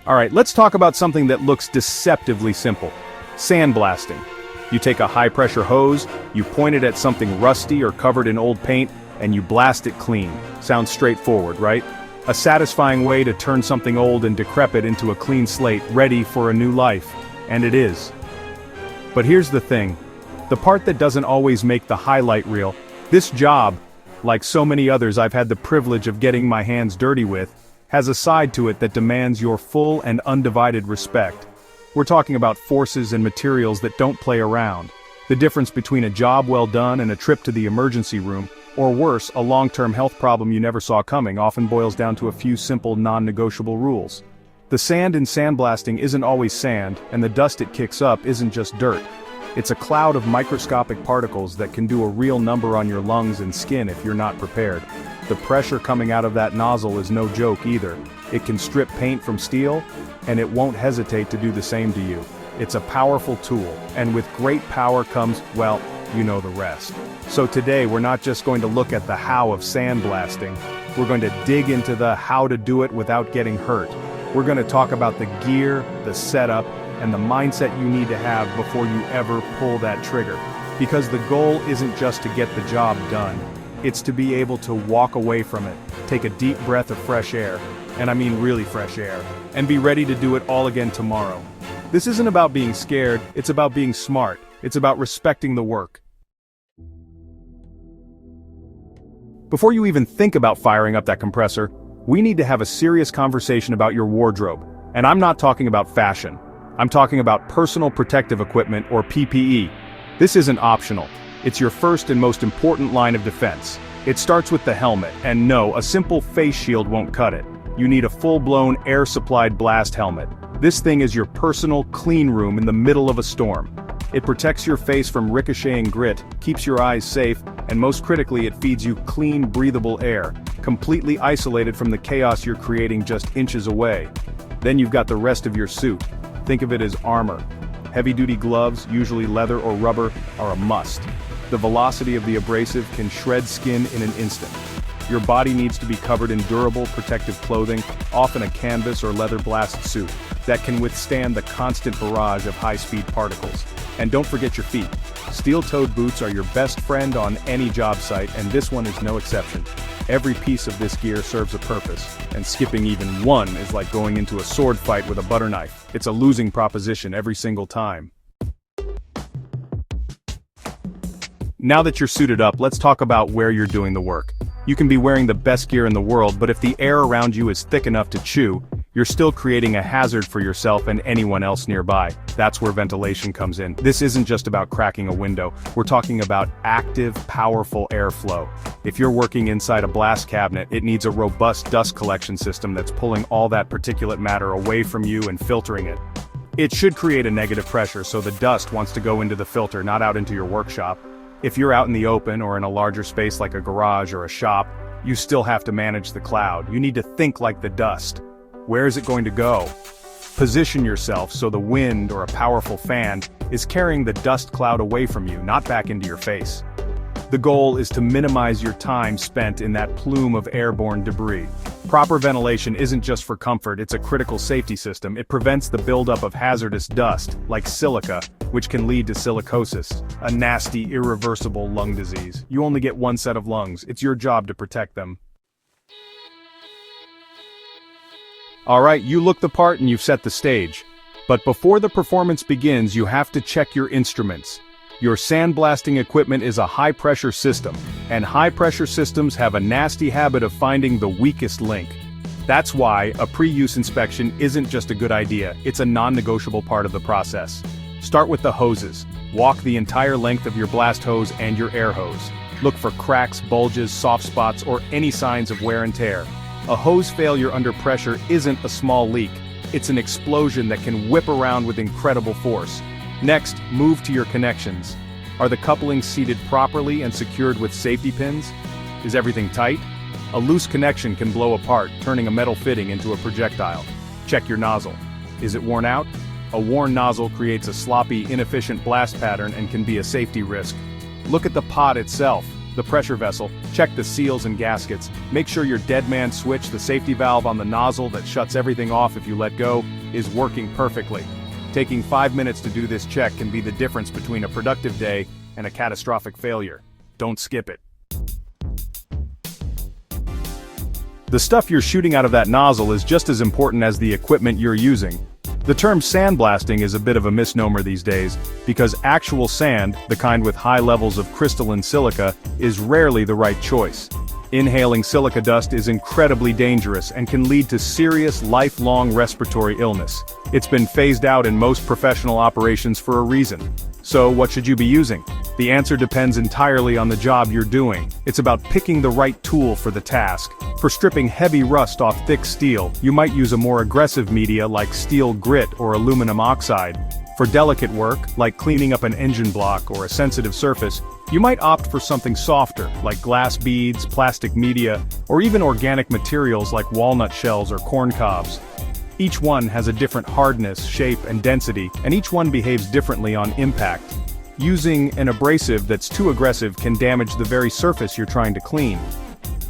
Alright, let's talk about something that looks deceptively simple. Sandblasting. You take a high-pressure hose, you point it at something rusty or covered in old paint, and you blast it clean. Sounds straightforward, right? A satisfying way to turn something old and decrepit into a clean slate, ready for a new life. And it is. But here's the thing. The part that doesn't always make the highlight reel. This job, like so many others I've had the privilege of getting my hands dirty with, has a side to it that demands your full and undivided respect. We're talking about forces and materials that don't play around. The difference between a job well done and a trip to the emergency room, or worse, a long-term health problem you never saw coming, often boils down to a few simple non-negotiable rules. The sand in sandblasting isn't always sand, and the dust it kicks up isn't just dirt. It's a cloud of microscopic particles that can do a real number on your lungs and skin if you're not prepared. The pressure coming out of that nozzle is no joke either. It can strip paint from steel, and it won't hesitate to do the same to you. It's a powerful tool, and with great power comes, well, you know the rest. So today we're not just going to look at the how of sandblasting, we're going to dig into the how to do it without getting hurt. We're going to talk about the gear, the setup, and the mindset you need to have before you ever pull that trigger. Because the goal isn't just to get the job done, it's to be able to walk away from it, take a deep breath of fresh air, and I mean really fresh air, and be ready to do it all again tomorrow. This isn't about being scared, it's about being smart, it's about respecting the work. Before you even think about firing up that compressor, we need to have a serious conversation about your wardrobe. And I'm not talking about fashion. I'm talking about personal protective equipment, or PPE. This isn't optional. It's your first and most important line of defense. It starts with the helmet, and no, a simple face shield won't cut it. You need a full-blown air-supplied blast helmet. This thing is your personal clean room in the middle of a storm. It protects your face from ricocheting grit, keeps your eyes safe, and most critically it feeds you clean, breathable air, completely isolated from the chaos you're creating just inches away. Then you've got the rest of your suit. Think of it as armor. Heavy-duty gloves, usually leather or rubber, are a must. The velocity of the abrasive can shred skin in an instant. Your body needs to be covered in durable, protective clothing, often a canvas or leather blast suit, that can withstand the constant barrage of high-speed particles. And don't forget your feet. Steel-toed boots are your best friend on any job site, and this one is no exception. Every piece of this gear serves a purpose, and skipping even one is like going into a sword fight with a butter knife. It's a losing proposition every single time. Now that you're suited up, let's talk about where you're doing the work. You can be wearing the best gear in the world, but if the air around you is thick enough to chew, you're still creating a hazard for yourself and anyone else nearby. That's where ventilation comes in. This isn't just about cracking a window. We're talking about active, powerful airflow. If you're working inside a blast cabinet, it needs a robust dust collection system that's pulling all that particulate matter away from you and filtering it. It should create a negative pressure so the dust wants to go into the filter, not out into your workshop. If you're out in the open or in a larger space like a garage or a shop, you still have to manage the cloud. You need to think like the dust. Where is it going to go? Position yourself so the wind or a powerful fan is carrying the dust cloud away from you, not back into your face. The goal is to minimize your time spent in that plume of airborne debris. Proper ventilation isn't just for comfort, it's a critical safety system. It prevents the buildup of hazardous dust, like silica, which can lead to silicosis, a nasty, irreversible lung disease. You only get one set of lungs, it's your job to protect them. Alright, you look the part and you've set the stage. But before the performance begins, you have to check your instruments. Your sandblasting equipment is a high-pressure system, and high-pressure systems have a nasty habit of finding the weakest link. That's why a pre-use inspection isn't just a good idea, it's a non-negotiable part of the process. Start with the hoses. Walk the entire length of your blast hose and your air hose. Look for cracks, bulges, soft spots, or any signs of wear and tear. A hose failure under pressure isn't a small leak, it's an explosion that can whip around with incredible force. Next, move to your connections. Are the couplings seated properly and secured with safety pins? Is everything tight? A loose connection can blow apart, turning a metal fitting into a projectile. Check your nozzle. Is it worn out? A worn nozzle creates a sloppy, inefficient blast pattern and can be a safety risk. Look at the pot itself. The pressure vessel, check the seals and gaskets. Make sure your dead man switch, the safety valve on the nozzle that shuts everything off if you let go, is working perfectly. Taking 5 minutes to do this check can be the difference between a productive day and a catastrophic failure. Don't skip it. The stuff you're shooting out of that nozzle is just as important as the equipment you're using. The term sandblasting is a bit of a misnomer these days, because actual sand, the kind with high levels of crystalline silica, is rarely the right choice. Inhaling silica dust is incredibly dangerous and can lead to serious, lifelong respiratory illness. It's been phased out in most professional operations for a reason. So what should you be using? The answer depends entirely on the job you're doing. It's about picking the right tool for the task. For stripping heavy rust off thick steel, you might use a more aggressive media like steel grit or aluminum oxide. For delicate work, like cleaning up an engine block or a sensitive surface, you might opt for something softer, like glass beads, plastic media, or even organic materials like walnut shells or corn cobs. Each one has a different hardness, shape, and density, and each one behaves differently on impact. Using an abrasive that's too aggressive can damage the very surface you're trying to clean.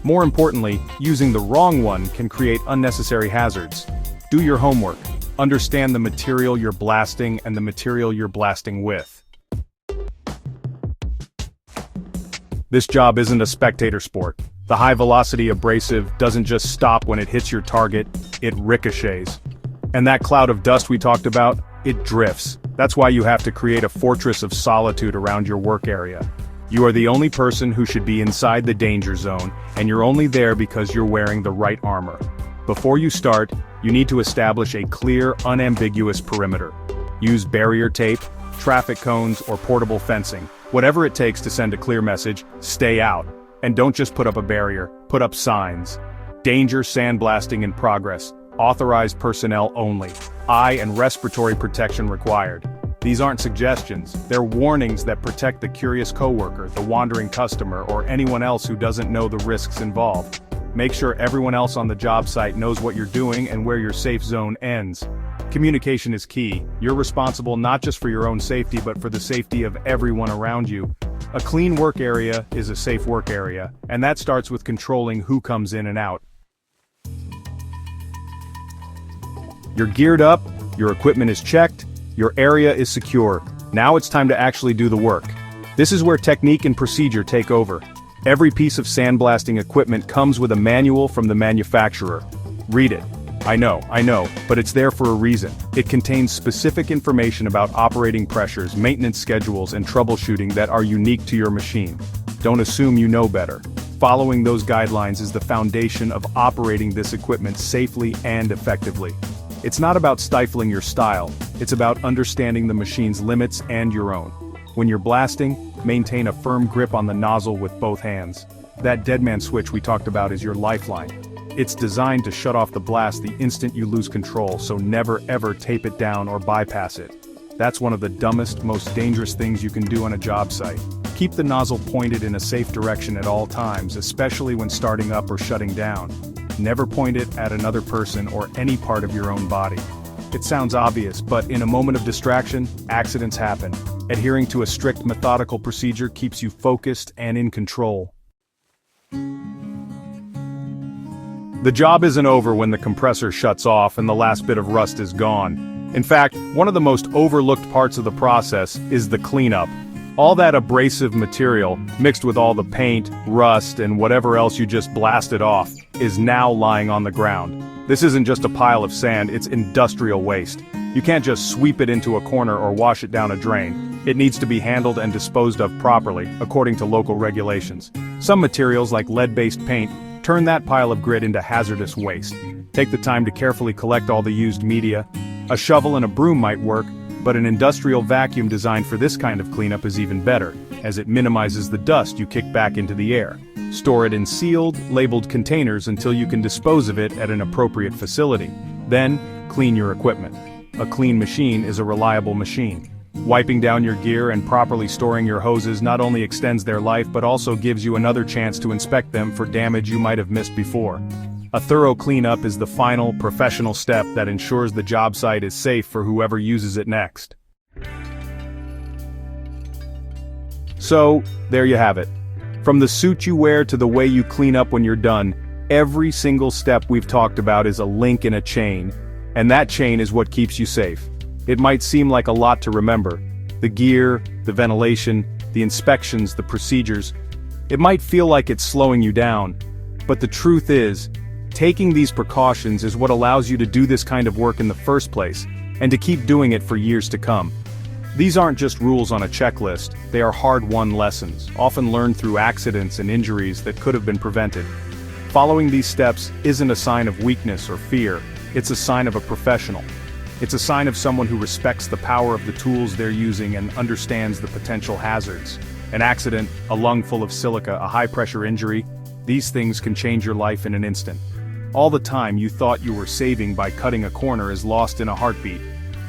More importantly, using the wrong one can create unnecessary hazards. Do your homework. Understand the material you're blasting and the material you're blasting with. This job isn't a spectator sport. The high-velocity abrasive doesn't just stop when it hits your target, it ricochets. And that cloud of dust we talked about, it drifts. That's why you have to create a fortress of solitude around your work area. You are the only person who should be inside the danger zone, and you're only there because you're wearing the right armor. Before you start, you need to establish a clear, unambiguous perimeter. Use barrier tape, traffic cones, or portable fencing. Whatever it takes to send a clear message, stay out. And don't just put up a barrier, put up signs. Danger sandblasting in progress. Authorized personnel only. Eye and respiratory protection required. These aren't suggestions, they're warnings that protect the curious coworker, the wandering customer, or anyone else who doesn't know the risks involved. Make sure everyone else on the job site knows what you're doing and where your safe zone ends. Communication is key. You're responsible not just for your own safety but for the safety of everyone around you. A clean work area is a safe work area, and that starts with controlling who comes in and out. You're geared up, your equipment is checked, your area is secure. Now it's time to actually do the work. This is where technique and procedure take over. Every piece of sandblasting equipment comes with a manual from the manufacturer. Read it. I know, but it's there for a reason. It contains specific information about operating pressures, maintenance schedules, and troubleshooting that are unique to your machine. Don't assume you know better. Following those guidelines is the foundation of operating this equipment safely and effectively. It's not about stifling your style, it's about understanding the machine's limits and your own. When you're blasting, maintain a firm grip on the nozzle with both hands. That deadman switch we talked about is your lifeline. It's designed to shut off the blast the instant you lose control, so never ever tape it down or bypass it. That's one of the dumbest, most dangerous things you can do on a job site. Keep the nozzle pointed in a safe direction at all times, especially when starting up or shutting down. Never point it at another person or any part of your own body. It sounds obvious, but in a moment of distraction, accidents happen. Adhering to a strict methodical procedure keeps you focused and in control. The job isn't over when the compressor shuts off and the last bit of rust is gone. In fact, one of the most overlooked parts of the process is the cleanup. All that abrasive material, mixed with all the paint, rust, and whatever else you just blasted off, is now lying on the ground. This isn't just a pile of sand, it's industrial waste. You can't just sweep it into a corner or wash it down a drain. It needs to be handled and disposed of properly, according to local regulations. Some materials, like lead-based paint, turn that pile of grit into hazardous waste. Take the time to carefully collect all the used media. A shovel and a broom might work, but an industrial vacuum designed for this kind of cleanup is even better, as it minimizes the dust you kick back into the air. Store it in sealed, labeled containers until you can dispose of it at an appropriate facility. Then, clean your equipment. A clean machine is a reliable machine. Wiping down your gear and properly storing your hoses not only extends their life but also gives you another chance to inspect them for damage you might have missed before. A thorough cleanup is the final, professional step that ensures the job site is safe for whoever uses it next. So, there you have it. From the suit you wear to the way you clean up when you're done, every single step we've talked about is a link in a chain, and that chain is what keeps you safe. It might seem like a lot to remember. The gear, the ventilation, the inspections, the procedures. It might feel like it's slowing you down, but the truth is, taking these precautions is what allows you to do this kind of work in the first place, and to keep doing it for years to come. These aren't just rules on a checklist, they are hard-won lessons, often learned through accidents and injuries that could have been prevented. Following these steps isn't a sign of weakness or fear, it's a sign of a professional. It's a sign of someone who respects the power of the tools they're using and understands the potential hazards. An accident, a lung full of silica, a high-pressure injury, these things can change your life in an instant. All the time you thought you were saving by cutting a corner is lost in a heartbeat.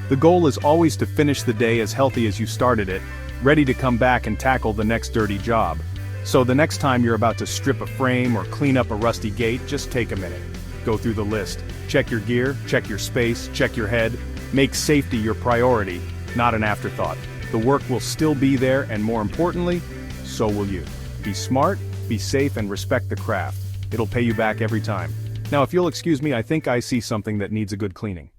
The goal is always to finish the day as healthy as you started it, ready to come back and tackle the next dirty job. So the next time you're about to strip a frame or clean up a rusty gate, just take a minute. Go through the list. Check your gear, check your space, check your head. Make safety your priority, not an afterthought. The work will still be there, and more importantly, so will you. Be smart, be safe, and respect the craft. It'll pay you back every time. Now if you'll excuse me, I think I see something that needs a good cleaning.